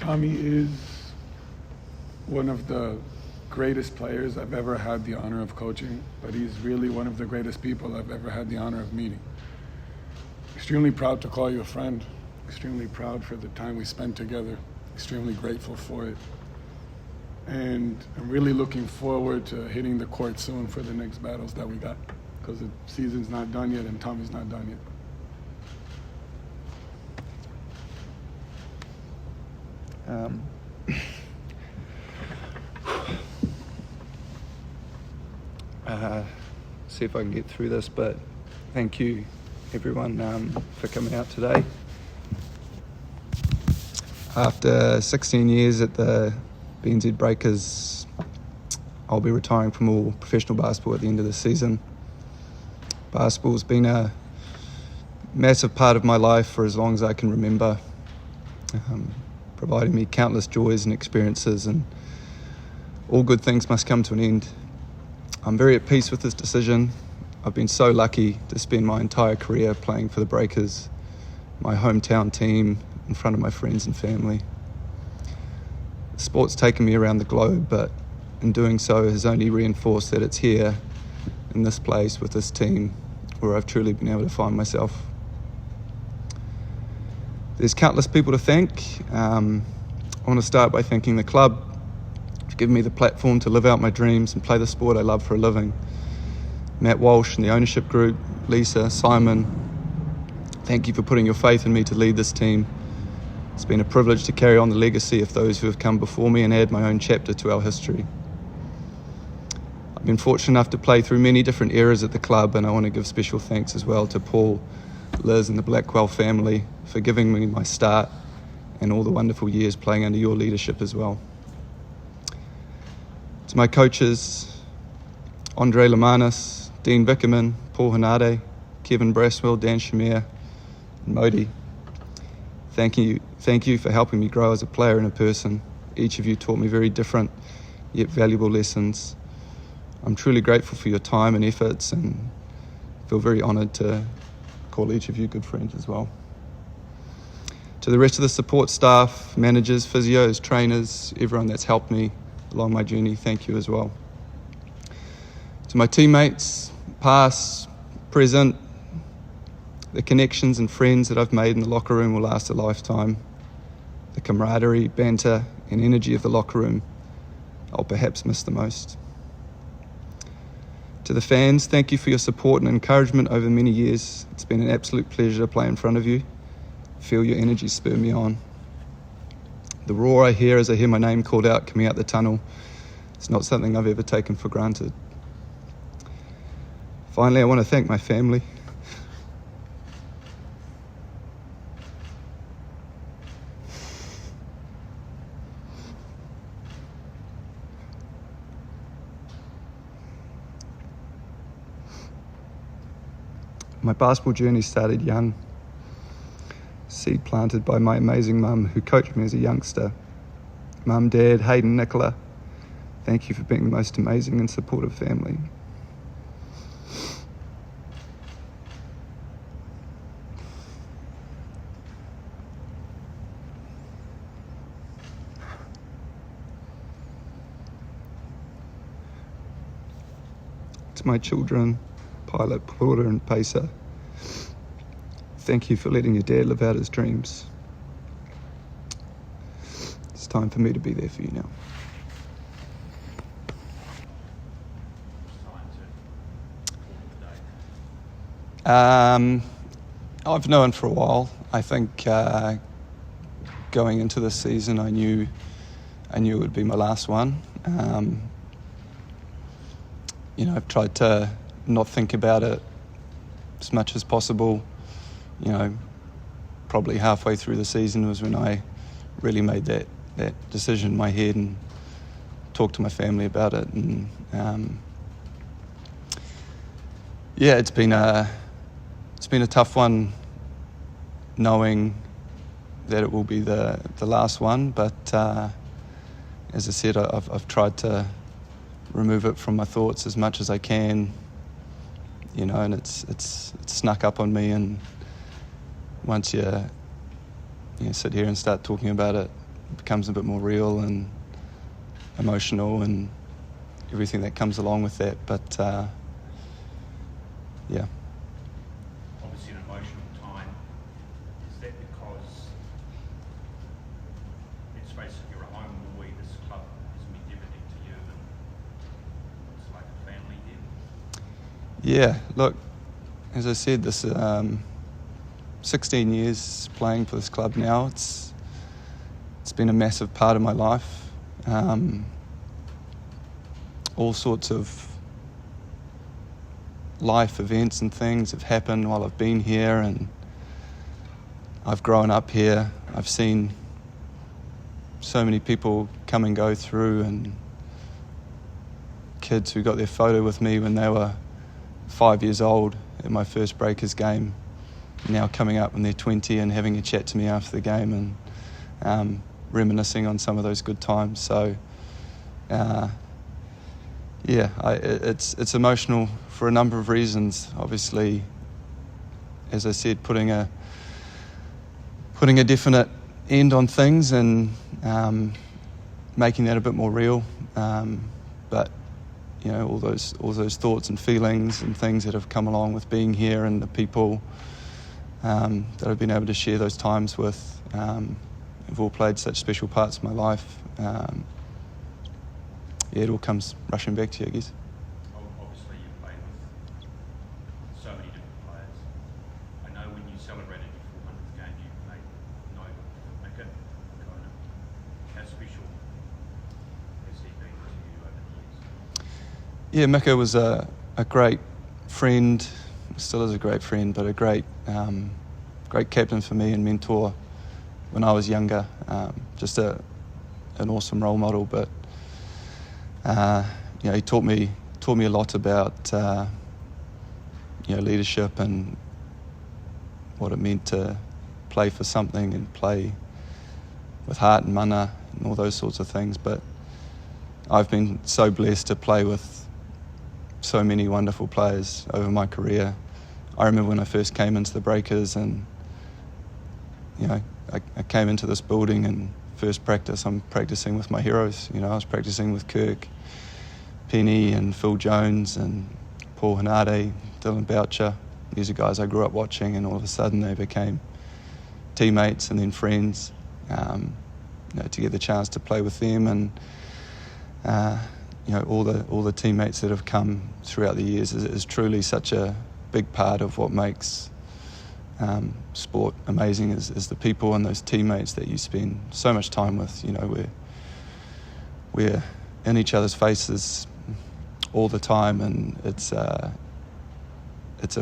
Tommy is one of the greatest players I've ever had the honor of coaching, but he's really one of the greatest people I've ever had the honor of meeting. Extremely proud to call you a friend, extremely proud for the time we spent together, extremely grateful for it. And I'm really looking forward to hitting the court soon for the next battles that we got, because the season's not done yet and Tommy's not done yet. See if I can get through this, but thank you everyone for coming out today. After 16 years at the BNZ Breakers, I'll be retiring from all professional basketball at the end of the season. Basketball's been a massive part of my life for as long as I can remember, providing me countless joys and experiences, and all good things must come to an end. I'm very at peace with this decision. I've been so lucky to spend my entire career playing for the Breakers, my hometown team, in front of my friends and family. Sport's taken me around the globe, but in doing so has only reinforced that it's here, in this place, with this team, where I've truly been able to find myself. There's countless people to thank. I want to start by thanking the club for giving me the platform to live out my dreams and play the sport I love for a living. Matt Walsh and the ownership group, Lisa, Simon, thank you for putting your faith in me to lead this team. It's been a privilege to carry on the legacy of those who have come before me and add my own chapter to our history. I've been fortunate enough to play through many different eras at the club, and I want to give special thanks as well to Paul, Liz and the Blackwell family for giving me my start and all the wonderful years playing under your leadership as well. To my coaches, Andre Lamanis, Dean Vickerman, Paul Hanade, Kevin Braswell, Dan Shamir, and Modi. Thank you for helping me grow as a player and a person. Each of you taught me very different yet valuable lessons. I'm truly grateful for your time and efforts, and feel very honoured to call each of you good friends as well. To the rest of the support staff, managers, physios, trainers, everyone that's helped me along my journey, thank you as well. To my teammates, past, present, the connections and friends that I've made in the locker room will last a lifetime. The camaraderie, banter and energy of the locker room I'll perhaps miss the most. To the fans, thank you for your support and encouragement over many years. It's been an absolute pleasure to play in front of you. Feel your energy spur me on. The roar I hear as I hear my name called out coming out the tunnel, it's not something I've ever taken for granted. Finally, I want to thank my family. My basketball journey started young. Seed planted by my amazing mum who coached me as a youngster. Mum, Dad, Hayden, Nicola, thank you for being the most amazing and supportive family. To my children, Pilot, Porter and Pacer, thank you for letting your dad live out his dreams. It's time for me to be there for you now. I've known for a while. I think going into this season, I knew it would be my last one. I've tried to not think about it as much as possible. Probably halfway through the season was when I really made that decision in my head and talked to my family about it. And it's been a tough one, knowing that it will be the last one. But as I said, I've tried to remove it from my thoughts as much as I can. And it's snuck up on me, and once you sit here and start talking about it, becomes a bit more real and emotional and everything that comes along with that. But yeah. Obviously an emotional time. Is that because, let's face it, you're a home boy, this club has meant everything to you and it's like a family here? Yeah, look, as I said, this 16 years playing for this club now. It's been a massive part of my life. All sorts of life events and things have happened while I've been here, and I've grown up here. I've seen so many people come and go through, and kids who got their photo with me when they were 5 years old at my first Breakers game, now coming up when they're 20 and having a chat to me after the game and reminiscing on some of those good times. So it's emotional for a number of reasons. Obviously, as I said, putting a definite end on things and making that a bit more real. But you know, all those thoughts and feelings and things that have come along with being here, and the people that I've been able to share those times with have all played such special parts of my life. It all comes rushing back to you, I guess. Obviously you've played with so many different players. I know when you celebrated your 400th game, you made note of Mika. Kind of, how special has he been to you over the years? Yeah, Mika was a great friend, still is a great friend, but a great captain for me and mentor when I was younger. Just an awesome role model, but you know, he taught me a lot about you know, leadership and what it meant to play for something and play with heart and mana and all those sorts of things. But I've been so blessed to play with so many wonderful players over my career. I remember when I first came into the Breakers, and you know, I came into this building and first practice, I'm practicing with my heroes. You know, I was practicing with Kirk, Penny and Phil Jones and Paul Hanade, Dylan Boucher. These are guys I grew up watching, and all of a sudden they became teammates and then friends. You know, to get the chance to play with them, and you know, all the teammates that have come throughout the years is truly such a big part of what makes sport amazing, is the people and those teammates that you spend so much time with. You know, we're in each other's faces all the time, and it's a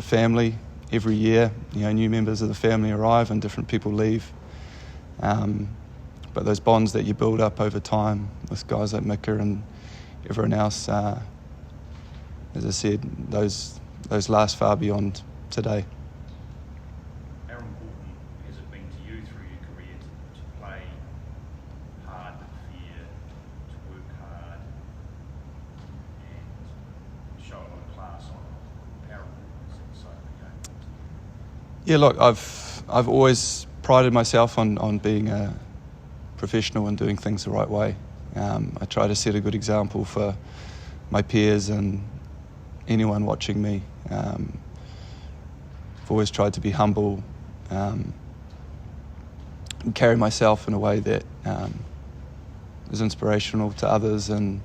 family every year. You know, new members of the family arrive and different people leave. But those bonds that you build up over time with guys like Mika and everyone else, as I said, those last far beyond today. How important has it been to you through your career to play hard with fear, to work hard and show a lot of class on? How important is that side of the game? Yeah, look, I've always prided myself on being a professional and doing things the right way. I try to set a good example for my peers and anyone watching me. I've always tried to be humble and carry myself in a way that is inspirational to others, and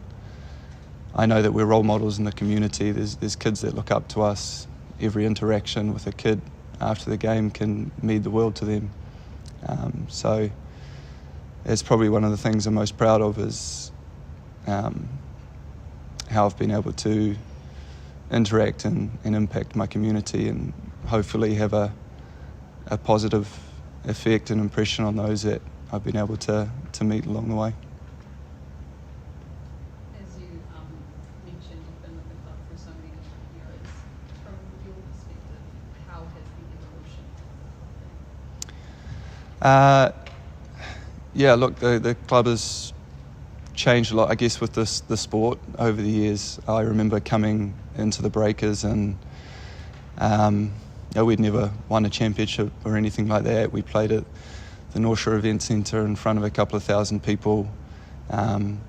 I know that we're role models in the community. There's kids that look up to us. Every interaction with a kid after the game can mean the world to them. So it's probably one of the things I'm most proud of, is how I've been able to interact and impact my community, and hopefully have a positive effect and impression on those that I've been able to meet along the way. As you mentioned, you've been with the club for so many different years. From your perspective, how has the evolution? Yeah, look, the club has changed a lot, I guess, with the sport over the years. I remember coming into the Breakers, and you know, we'd never won a championship or anything like that. We played at North Shore Event Centre in front of a couple of thousand people, coming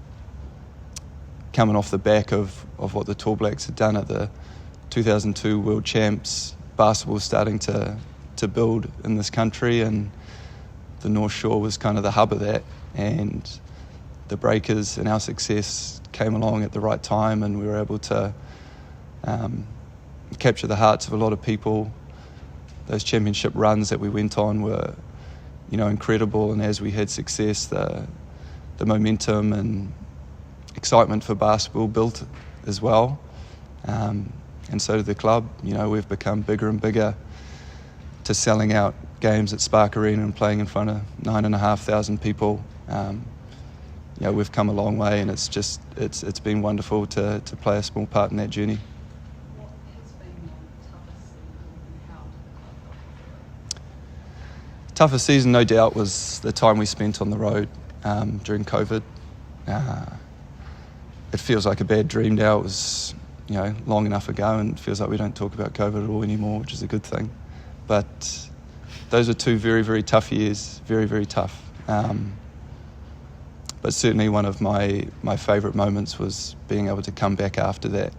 off the back of what the Tall Blacks had done at the 2002 World Champs. Basketball was starting to build in this country, and the North Shore was kind of the hub of that, and the Breakers and our success came along at the right time, and we were able to capture the hearts of a lot of people. Those championship runs that we went on were, incredible, and as we had success, the momentum and excitement for basketball built as well, and so did the club. We've become bigger and bigger, to selling out games at Spark Arena and playing in front of 9,500 people. We've come a long way, and it's been wonderful to play a small part in that journey. What has been your toughest season, and how did the club go through it? Toughest season, no doubt, was the time we spent on the road during COVID. It feels like a bad dream now. It was, long enough ago, and it feels like we don't talk about COVID at all anymore, which is a good thing. But those were 2 very, very tough years, very, very tough. But certainly one of my favourite moments was being able to come back after that.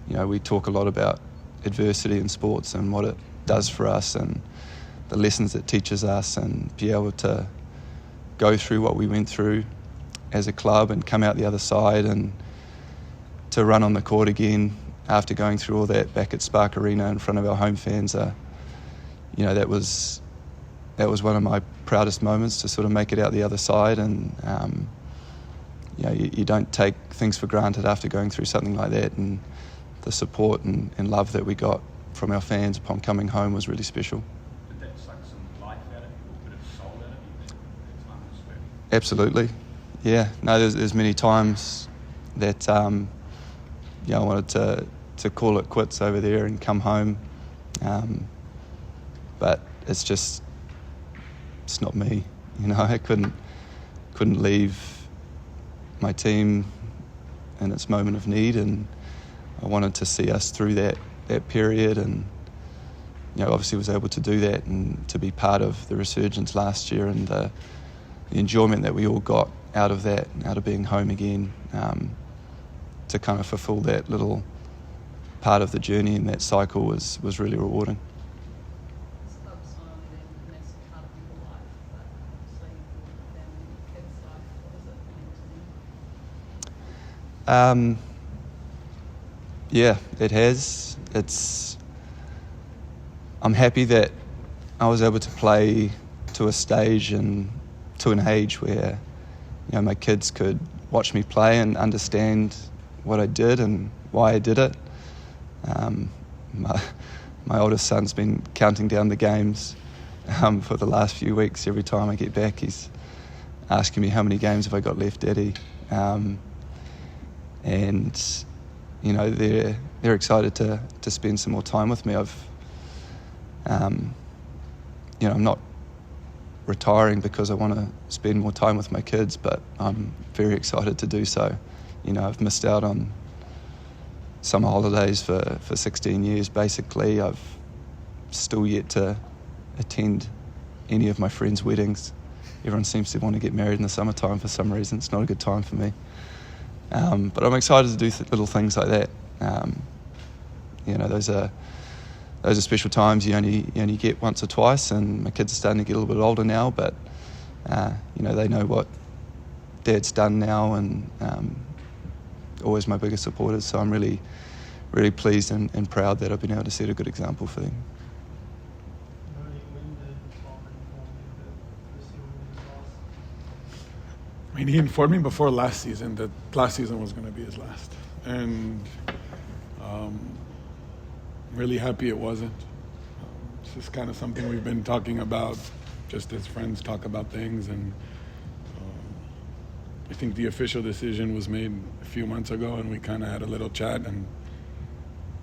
We talk a lot about adversity in sports and what it does for us and the lessons it teaches us, and be able to go through what we went through as a club and come out the other side, and to run on the court again after going through all that back at Spark Arena in front of our home fans. That was one of my proudest moments, to sort of make it out the other side. And you don't take things for granted after going through something like that, and the support and love that we got from our fans upon coming home was really special. Did that suck some life out of you, or a bit of soul out of you, that time was spent? Absolutely, yeah. No, there's many times that I wanted to call it quits over there and come home, but it's not me. I couldn't leave my team in its moment of need, and I wanted to see us through that period, and obviously was able to do that, and to be part of the resurgence last year, and the enjoyment that we all got out of that, out of being home again, to kind of fulfill that little part of the journey in that cycle was really rewarding. This club's not only been a massive part of your life, but obviously your family, your kids' life. What does it mean to you? Yeah, it has. I'm happy that I was able to play to a stage and to an age where my kids could watch me play and understand what I did and why I did it. My oldest son's been counting down the games for the last few weeks. Every time I get back, he's asking me, how many games have I got left, Daddy? And they're excited to spend some more time with me. I'm not retiring because I want to spend more time with my kids, but I'm very excited to do so. I've missed out on summer holidays for 16 years, basically. I've still yet to attend any of my friends' weddings. Everyone seems to want to get married in the summertime for some reason. It's not a good time for me. But I'm excited to do little things like that. Those are special times you only get once or twice, and my kids are starting to get a little bit older now, but they know what Dad's done now, and always my biggest supporters. So I'm really, really pleased and proud that I've been able to set a good example for them. He informed me before last season that last season was going to be his last, and really happy it wasn't. It's just kind of something we've been talking about, just as friends talk about things, and I think the official decision was made a few months ago, and we kind of had a little chat, and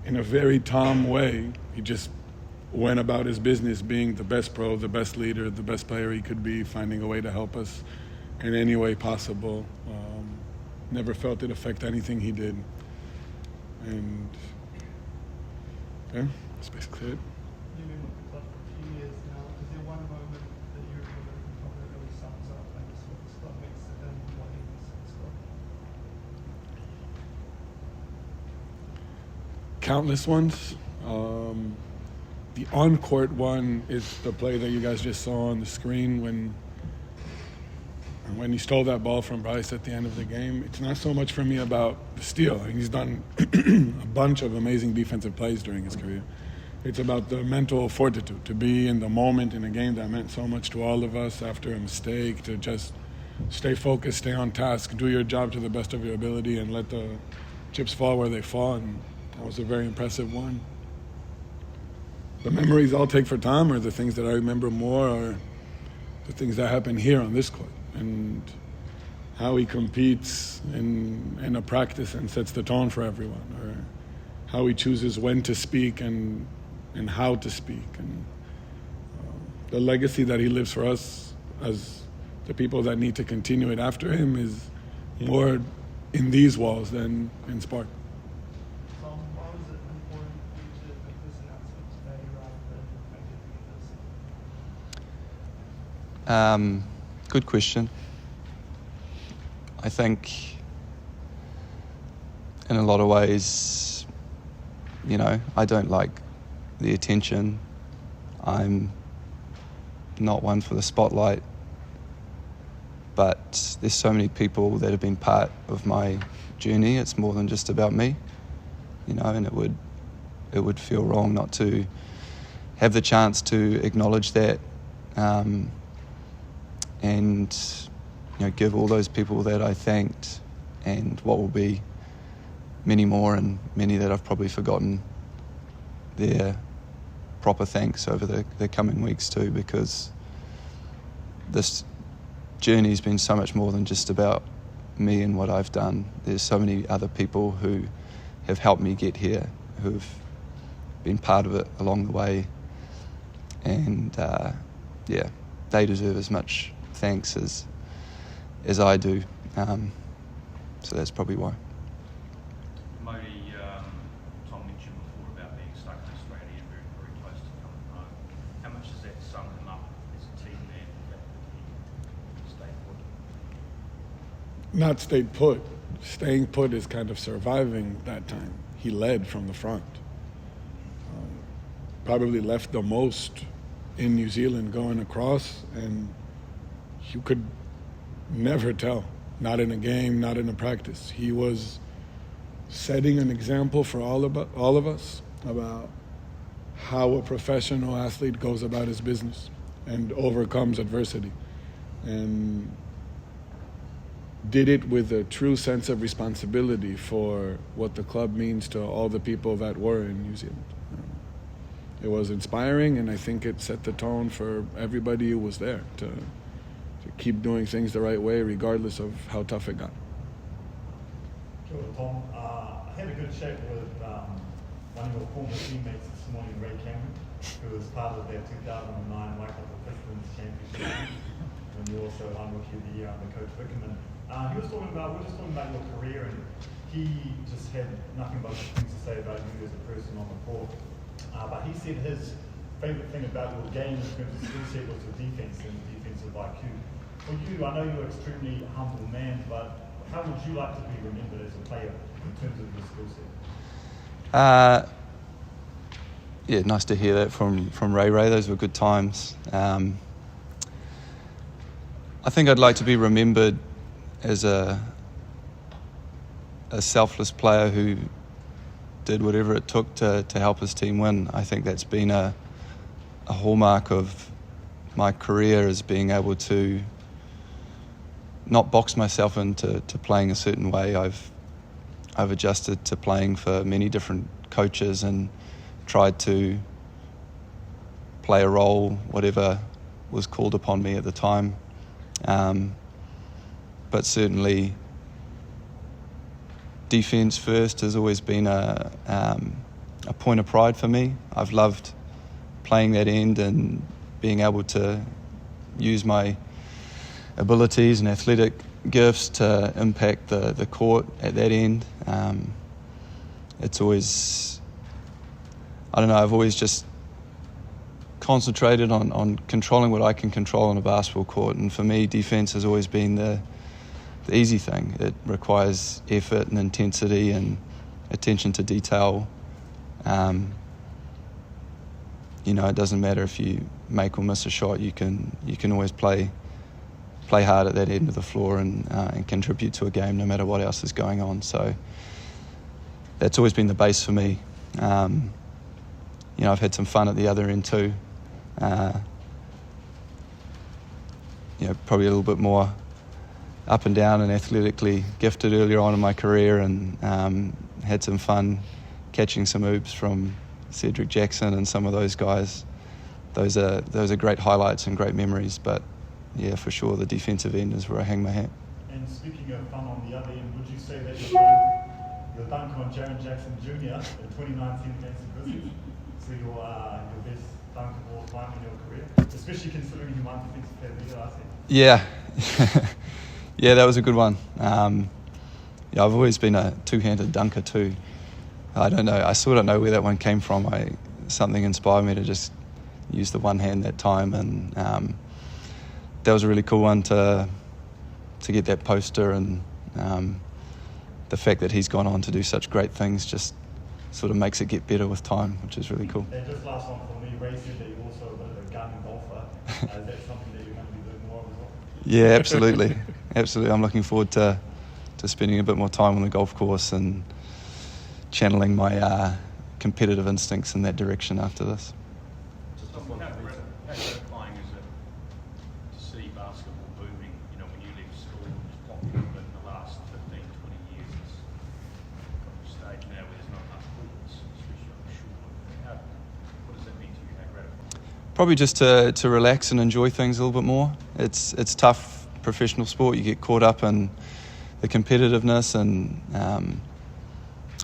in a very Tom way, he just went about his business being the best pro, the best leader, the best player he could be, finding a way to help us in any way possible. Never felt it affect anything he did. And yeah, that's basically it. You've been with the club for a few years now. Is there one moment that you remember from countless ones. The on-court one is the play that you guys just saw on the screen when he stole that ball from Bryce at the end of the game. It's not so much for me about the steal. I mean, he's done a bunch of amazing defensive plays during his career. It's about the mental fortitude, to be in the moment in a game that meant so much to all of us after a mistake, to just stay focused, stay on task, do your job to the best of your ability, and let the chips fall where they fall. And that was a very impressive one. The memories I'll take for Tom are the things that I remember more are the things that happen here on this court, and how he competes in a practice and sets the tone for everyone, or how he chooses when to speak and how to speak, and the legacy that he lives for us as the people that need to continue it after him is more in these walls than in Spark. Why was it important for you to make this announcement today rather than make it this? Good question. I think in a lot of ways, you know, I don't like the attention. I'm not one for the spotlight, but there's so many people that have been part of my journey. It's more than just about me, you know, and it would feel wrong not to have the chance to acknowledge that, and you know, give all those people that I thanked, and what will be many more, and many that I've probably forgotten, their proper thanks over the coming weeks too, because this journey's been so much more than just about me and what I've done. There's so many other people who have helped me get here, who've been part of it along the way, and they deserve as much thanks as I do, so that's probably why. Modi, Tom mentioned before about being stuck in Australia and very, very close to coming home. How much has that summed him up as a team man, the fact that he stayed put? Not stayed put. Staying put is kind of surviving that time. He led from the front. Probably left the most in New Zealand going across, and you could never tell. Not in a game, not in a practice. He was setting an example for all of us about how a professional athlete goes about his business and overcomes adversity, and did it with a true sense of responsibility for what the club means to all the people that were in New Zealand. It was inspiring, and I think it set the tone for everybody who was there to keep doing things the right way, regardless of how tough it got. Sure, Tom. I had a good chat with one of your former teammates this morning, Ray Cameron, who was part of their 2009 Waikato Pistons championship, and you also won Rookie of the Year under Coach Wickerman. We're just talking about your career, and he just had nothing but good things to say about you as a person on the court. But he said his favourite thing about your game in terms of skill set was your defence and defensive IQ. For you, I know you're an extremely humble man, but how would you like to be remembered as a player in terms of your skill set? Yeah, nice to hear that from Ray. Those were good times. I think I'd like to be remembered as a selfless player who did whatever it took to help his team win. I think that's been a hallmark of my career, is being able to not box myself into playing a certain way. I've adjusted to playing for many different coaches and tried to play a role, whatever was called upon me at the time. But certainly defence first has always been a point of pride for me. I've loved playing that end and being able to use my abilities and athletic gifts to impact the court at that end. It's always, I don't know, I've always just concentrated on controlling what I can control on a basketball court, and for me defence has always been the easy thing. It requires effort and intensity and attention to detail, You know, it doesn't matter if you make or miss a shot. You can always play hard at that end of the floor and contribute to a game no matter what else is going on. So that's always been the base for me. You know, I've had some fun at the other end too. You know, probably a little bit more up and down and athletically gifted earlier on in my career, and had some fun catching some oops from Cedric Jackson and some of those guys. Those are great highlights and great memories, but yeah, for sure the defensive end is where I hang my hat. And speaking of fun on the other end, would you say that your dunk on Jaren Jackson Jr. in 2019 against the Grizzlies, so your best dunk of all time in your career, especially considering you won Defensive Player of the Year last year? Yeah. Yeah, that was a good one. Yeah, I've always been a two-handed dunker too. I don't know, I still don't know where that one came from. Something inspired me to just use the one hand that time, and that was a really cool one to get that poster, and the fact that he's gone on to do such great things just sort of makes it get better with time, which is really cool. And just last one for me, Ray said that you're also a bit of a gun golfer. Is that something that you're going to be doing more of as well? Yeah, absolutely. Absolutely. I'm looking forward to spending a bit more time on the golf course and channeling my competitive instincts in that direction after this. Just how gratifying is it to see basketball booming? You know, when you leave school, it's popular, but in the last 15, 20 years, it's got to a stage now where there's not enough courts, especially on the shore. What does that mean to you? How gratifying? Probably just to relax and enjoy things a little bit more. It's tough professional sport. You get caught up in the competitiveness and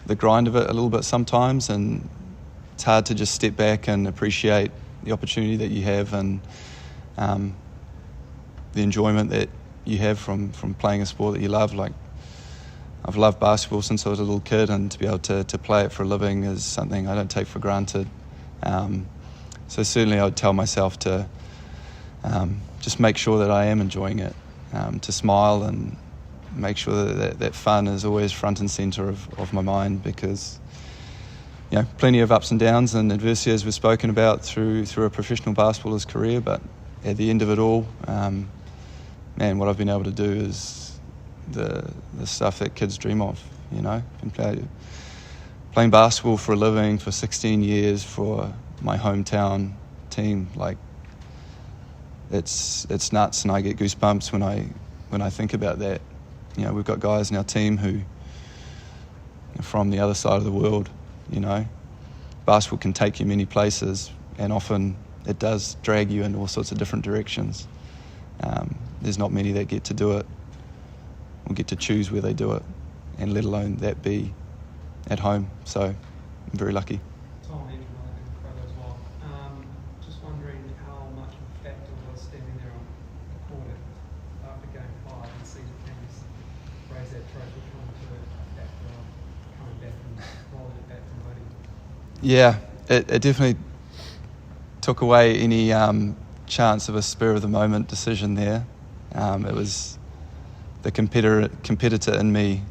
the grind of it a little bit sometimes, and it's hard to just step back and appreciate the opportunity that you have, and the enjoyment that you have from playing a sport that you love. Like, I've loved basketball since I was a little kid, and to be able to play it for a living is something I don't take for granted. So certainly I would tell myself to just make sure that I am enjoying it, to smile and make sure that fun is always front and centre of my mind, because you know, plenty of ups and downs and adversity, as we've spoken about, through a professional basketballer's career, but at the end of it all, man, what I've been able to do is the stuff that kids dream of. You know, been playing basketball for a living for 16 years for my hometown team. Like, it's nuts, and I get goosebumps when I think about that. You know, we've got guys in our team who are from the other side of the world. You know, basketball can take you many places, and often it does drag you in all sorts of different directions. There's not many that get to do it, or get to choose where they do it, and let alone that be at home. So I'm very lucky. Tom Abercrombie as well. Just wondering how much of a factor was standing there on the court after Game 5 and seeing the teams raise that trophy coming back and rolling it back from Modi? Yeah, it definitely took away any chance of a spur-of-the-moment decision there. It was the competitor in me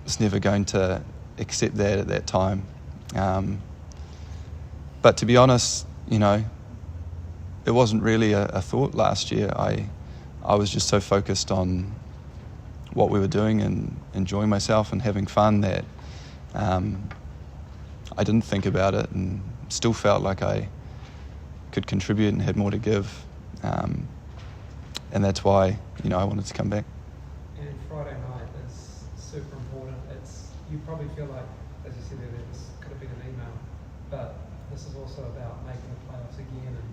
was never going to accept that at that time. But to be honest, you know, it wasn't really a thought last year. I was just so focused on what we were doing and enjoying myself and having fun that I didn't think about it, and still felt like I could contribute and had more to give. And that's why, you know, I wanted to come back. And Friday night is super important. You probably feel like, as you said earlier, this could have been an email, but this is also about making the playoffs again and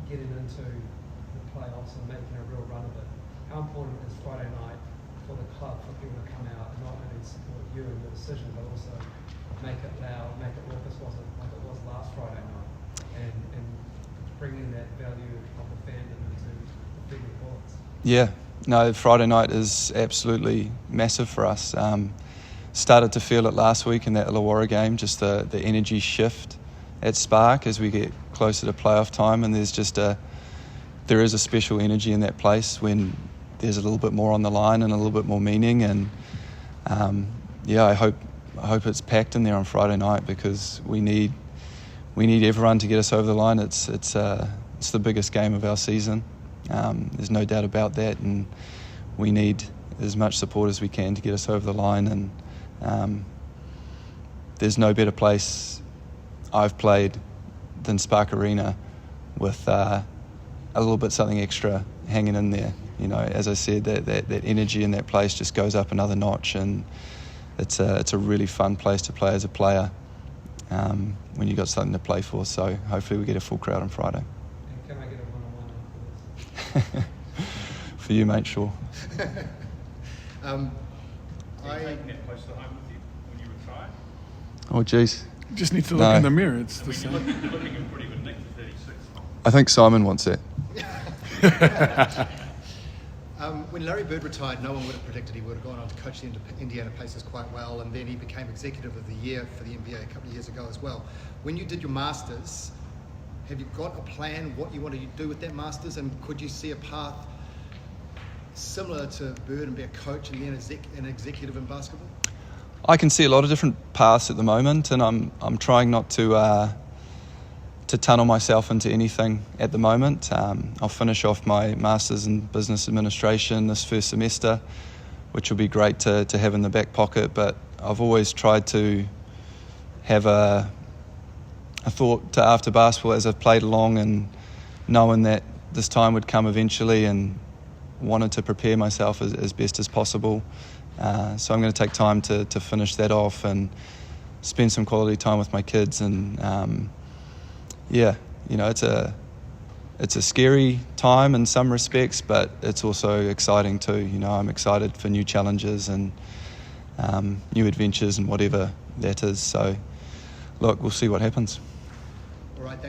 getting into the playoffs and making a real run of it. How important is Friday night for the club, for people to come out and not only support you and your decision, but also make it loud, make it raucous, like it was last Friday night, and bringing that value of the fandom into the bigger bullets? Yeah, no, Friday night is absolutely massive for us. Started to feel it last week in that Illawarra game, just the energy shift at Spark as we get closer to playoff time, and there is a special energy in that place when there's a little bit more on the line and a little bit more meaning, and I hope hope it's packed in there on Friday night, because we need everyone to get us over the line. It's the biggest game of our season. There's no doubt about that, and we need as much support as we can to get us over the line. And there's no better place I've played than Spark Arena, with a little bit something extra hanging in there. You know, as I said, that energy in that place just goes up another notch, and it's a really fun place to play as a player when you've got something to play for. So hopefully we get a full crowd on Friday. And can I get a one-on-one after this? For you, mate, sure. Are you taking that close to home with you when you retire? Oh, geez. Just needs to look in the mirror. It's I the mean, same. you're looking in pretty good nick for 36. I think Simon wants that. When Larry Bird retired, no one would have predicted he would have gone on to coach the Indiana Pacers quite well, and then he became Executive of the Year for the NBA a couple of years ago as well. When you did your Masters, have you got a plan what you want to do with that Masters, and could you see a path similar to Bird and be a coach and then an executive in basketball? I can see a lot of different paths at the moment, and I'm trying not to tunnel myself into anything at the moment. I'll finish off my Masters in Business Administration this first semester, which will be great to have in the back pocket, but I've always tried to have a thought to after basketball as I've played along, and knowing that this time would come eventually, and wanted to prepare myself as best as possible. So I'm going to take time to finish that off and spend some quality time with my kids. And yeah, you know, it's a scary time in some respects, but it's also exciting too. You know, I'm excited for new challenges and new adventures and whatever that is. So look, we'll see what happens. All right, thank